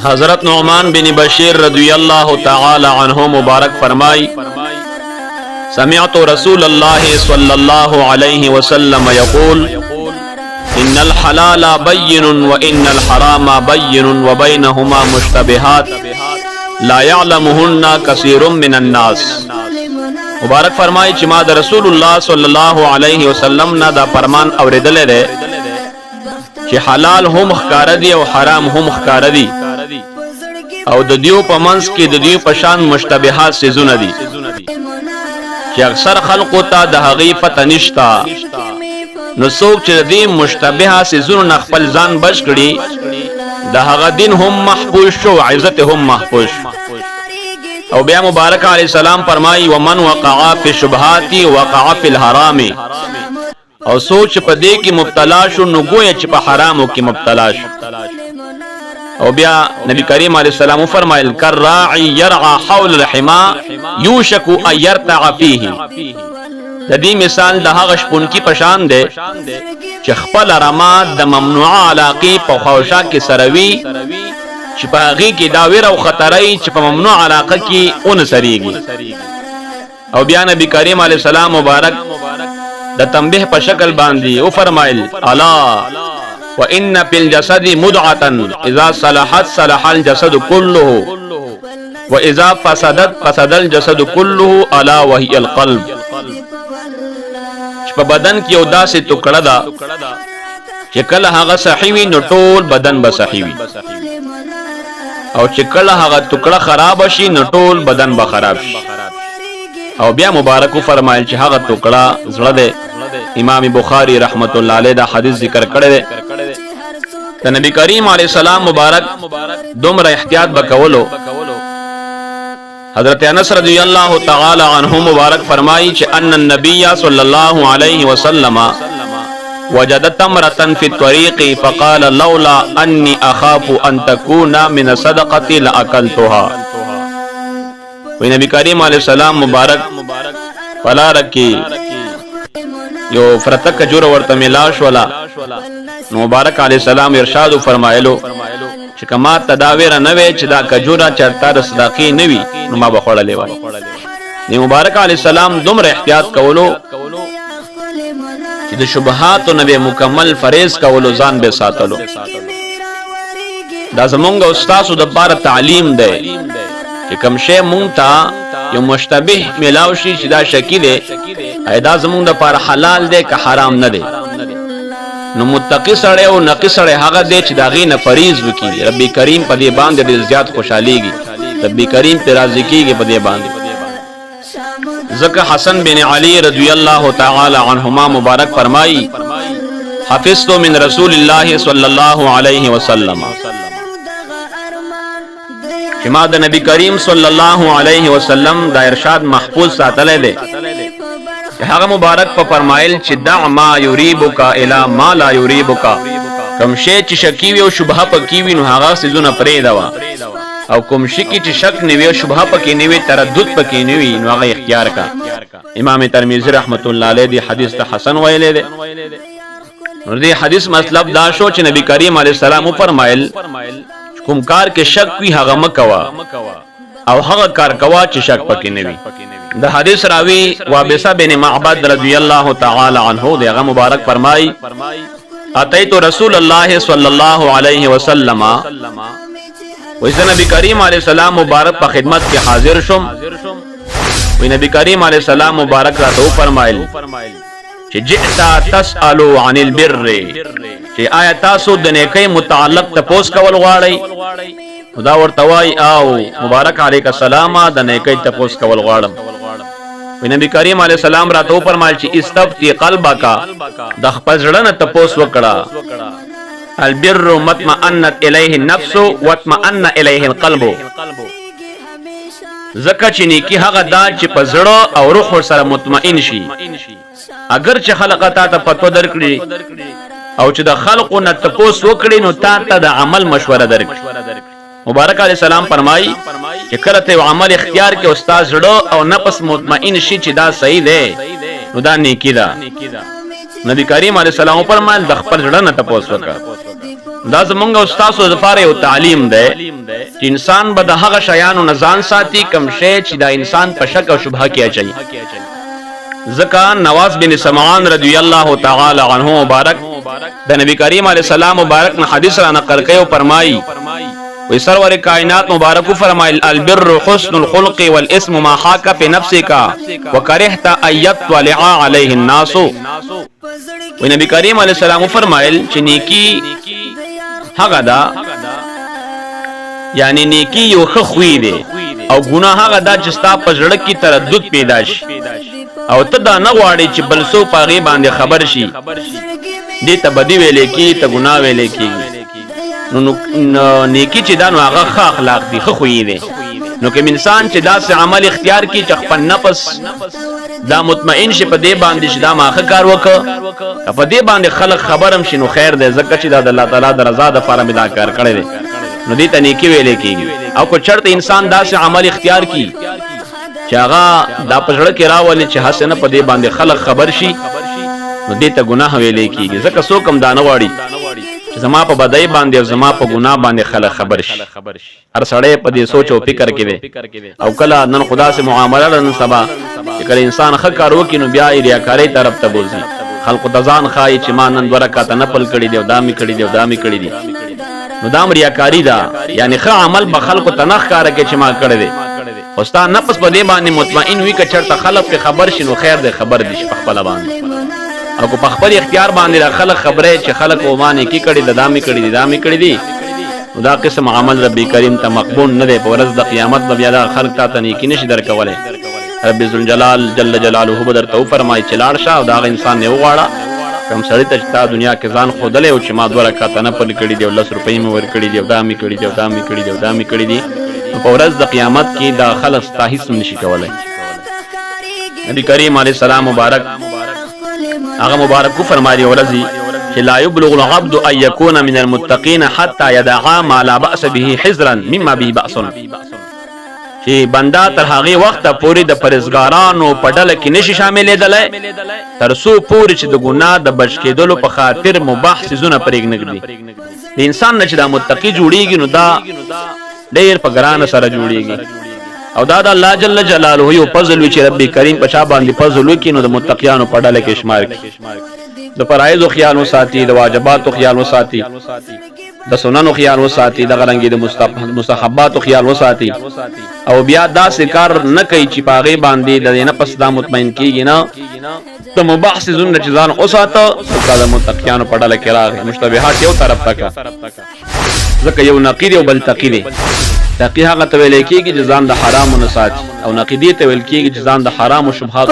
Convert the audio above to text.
حضرت نعمان بن بشیر رضی اللہ تعالی عنہ مبارک فرمائی سمعت رسول اللہ صلی اللہ علیہ وسلم یقول ان الحلال بین وان الحرام بین وبینہما مشتبہات لا يعلمهن کثیر من الناس. مبارک فرمائی چې ما د رسول الله صلی الله علیه وسلم نه دا فرمان اوریدلې ده چې حلال هم ښکار دي او حرام هم ښکار دي او د دیو په منځ کې د دیو په شان مشتبهات سيزونه دي چې اکثر خلقو ته د هغې پته نشته. نو څوک چې د دې مشتبهه سيزونو نه خپل ځان بچ کړي د هغه دین هم محفوظ شو، عزت هم محفوظ شو. او بیا مبارک علیہ السلام فرمائی ومن وقع فی الشبهات وقع فی الحرام، او سوچ په دې کې مبتلا شو نو گویا چې په حرامو کې مبتلا شو. او بیا نبی کریم علیہ السلام فرمایل کراعی یرعى حول الحما یوشک ان یرتع فیه. د دې مثال د هغه شپونکي په شان دی چې خپل رما د ممنوعه علاقې په خوشا کې سروي چې په هغې کې دا ویر او خطرای چې په ممنوع علاقه کې اون سریږي. او بیا نبی کریم علیہ السلام مبارک د تنبیه په شکل باندې او فرمایل الا وان فی الجسد مدعه اذا صلحت صلح الجسد كله واذا فسدت فسد الجسد كله الا وهي القلب. په بدن کې یو داسې ټوکړه ده چې کله هغه صحیح وي نو ټول بدن به صحیح وي، او چې کله هغه ټوکړه خراب شي نو ټول بدن به خراب شي. او بیا مبارک فرمایل چې هغه ټوکړه زړه ده. امام بخاری رحمت الله علیه دا حدیث ذکر کړی دی. د نبی کریم علیه السلام مبارک دومره احتیاط وکولو. حضرت انس رضی اللہ تعالی عنہ مبارک فرمائی چې ان النبی صلی اللہ علیہ وسلم وجد تمرة في الطريق فقال لولا انی اخاف ان تكون من صدقتی لاکلتها. وی نبی کریم علیہ السلام مبارک پلا رکی یو فرتک جور ورته ملاش ولا مبارک علیہ السلام ارشاد فرمایلو چې کما تداویر نه وي چې دا کجورا چرتا د صدقې نه وي نو ما بخوړلې وای. دی مبارک علیہ السلام دومره احتیاط کولو چې د شبهات نه مکمل فریض کولو ځان به ساتلو. دا زمونږ استادو د بار تعلیم دی چې کوم شی مونږ ته یو مشتبه ملاو شي چې دا شکی دی دا زمونږ د پر حلال دی که حرام نه دی نو متقی سړی او نقی سړی هغه دی چې دا غي نه فریض وکړي. رب کریم په دې باندې ډېر زیات خوشاليږي، رب کریم په راضي کېږي په دې باندې. ځکه حسن بن علی رضی اللہ تعالی عنہما مبارک فرمائی حفظت من رسول اللہ صلی اللہ علیہ وسلم چې ما د نبی کریم صلی اللہ علیہ وسلم دا ارشاد محفوظ ساتلی دی. هغه مبارک په فرمایل چې دع ما یریبک الی ما لا یریبک. کوم شی چې شکی وي او شبهه پکې وي نو هغه سيزونه پرېږده، او کوم شی کې چې شک نه وي او شبهه پکې نه وي تردد پکې نه وي نو هغه اختیار کا. امام ترمذی رحمت الله علیه دی حدیث ته حسن ویلی دی. نو دې حدیث مطلب دا شو چې نبی کریم علیه السلام فرمایل کوم کار کې شک وي هغه مکوا او هغه کار کوا چې شک پکې نه وي. د حدیث راوی وابسہ بن معبد رضی اللہ تعالی عنہ دی هغه مبارک فرمای اتیت رسول اللہ صلی اللہ علیہ وسلم وإذا نبی کریم علیہ السلام مبارک په خدمت کې حاضر شم. وی نبی کریم علیہ السلام مبارک راته فرمایل چې جئت تسأل عن البر، چې آیا تاسو د نیکۍ متعلق تپوس کول غواړئ؟ خدا ورته وای او مبارک علیک السلام د نیکۍ تپوس کول غواړم. وی نبی کریم علیہ السلام راته فرمایل چې استفتی قلبک، د خپل زړه نه تپوس وکړه. البر مطمئنت الیه النفس واطمئن الیه القلب. زکه چې نیکی هغه دا چې په زړه او روح سره مطمئن شي. اگر چې خلق ته پتو درکړي او چې د خلقو نه تپوس وکړي نو تا ته د عمل مشوره درکړي. مبارک علیہ السلام فرمایي چې کله ته عمل اختیار کې استاد زړه او نفس مطمئن شي چې دا صحیح دی نو دا نیکی ده. نبی کریم علیہ السلام فرمایل د خپل زړه نه تپوس وکړه. دا زمونږ استاد لپاره یو تعلیم دی چې انسان به د هغه شیانو نه ځان ساتي کوم شی چې دا انسان په شک او شبهه کې اچي. ځکه نواز بن سمعان رضی الله تعالی عنه مبارک د نبی کریم علیه السلام مبارک نه حدیث را نقل کړي او فرمایي وی سرور کائنات مبارک فرمایل البر حسن الخلق والاسم ما حاک فی نفسک وکرهت ان یطلع علیه الناس. وی نبی کریم علیه السلام فرمایل چې نیکی هغه دا یعنی نیکی یو خوی دی او ګناه هغه دا چې ستا په زړه کې تردد پیدا شي او ته دا نه غواړې چې بل څو پاغي باندې خبر شي دې ته بدی ویلې کی ته ګناه ویلې کیږي. نو نیکی چې دا نو هغه ښه اخلاق دي ښه خوی دي. نو کوم انسان چې دا سه عمل اختیار کی چې خپل نفس دا مطمئن شي په دې باندې چې دا ماخه کار وکړه په دې باندې خلق خبرم شي نو خیر دی ځکه چې دا د الله تعالی د رضا د لپاره مدا کار کړی دی نو دې ته نیکی ویلې کیږي. او کو چرته انسان دا سه عمل اختیار کی چې هغه دا پزړه کې راولي چې حسنه په دې باندې خلق خبر شي نو دې ته ګناه ویلې کیږي. ځکه څوک هم دا نه واړي چې زما په بدای باندې او زما په ګناه باندې خلق خبر شي. هر سړی په دې سوچ او فکر کې وي او کله نن خدا سے معامله نن سبا چې کله انسان ښه کار وکړي نو بیا یې ریاکاری طرف ته بوزي. خلق ته ځان خای چې ما نن 2 رکعات نفل کړي دی او دا می کړي دی او دا می کړي دي نو دا ریاکاری ده. یعنی ښه عمل به خلق ته نه ښکاره کوي چې ما کړی دی. خوستا نفس په دې باندې مطمئن وي که چرته خلق په خبر شي نو خیر دی خبر دي په خپل باندې او په خپل اختیار باندې خلق خبره چې خلق او معنی کی کړي د دامي کړي دي دامي کړي دي نو دا قسم عمل رب کریم ته مقبول نه دی. په ورځ د قیامت به بیا دا خلق ته نیکی نشي درکولای. رب ذوالجلال جل جلاله به درته فرمایي چې لاړ شه او دا انسان نه وغواړه کوم سړی ته چې دنیا کې ځان خودلې او چې ما 2 رکعات نه پل کړي دی او 10 روپۍ مې ور کړي دی او دامي کړي دی او دامي کړي دی او دامي کړي دي په ورځ د قیامت کې دا خلق تاهیس نشي کولای. نبی کریم علیه السلام مبارک هغه مبارک کو فرمایي ورځي چې لا يبلغ العبد ان يكون من المتقين حتى يدعى ما لا باس به حذرا مما به باس. چې بندا تر هغه وخت پورې د پرهیزګارانو په ډله کې نشي شاملې دلای تر څو پورې چې د ګناه د بچ کېدلو په خاطر مباح سيزونه پرېږنګدي. د انسان نه چې دا متقي جوړیږي نو دا ډېر په ګران سره جوړیږي او دا د الله جل جلاله یو فضل وی چې رب کریم په شا باندې فضل وکړي نو د متقیانو په ډله کې شمار کړي. د فرایض او خیال وساتي د واجبات او خیال وساتي د سنن او خیال وساتي د غرنګي د مستحبات او خیال وساتي او بیا دا کار نه کوي چې پاغي باندې د نفس دا مطمئن کیږي نه د مباح سيزونه چې ځان اوساته د متقیانو په ډله کې راغی. مشتبهات یو طرف تک ځکه یو نقید او بل تقی دی. تقی هغه ته ویل کېږي چې ځان د حرامو نه ساتي او نقیدی ته ویل کېږي چې ځان د حرام او شبهات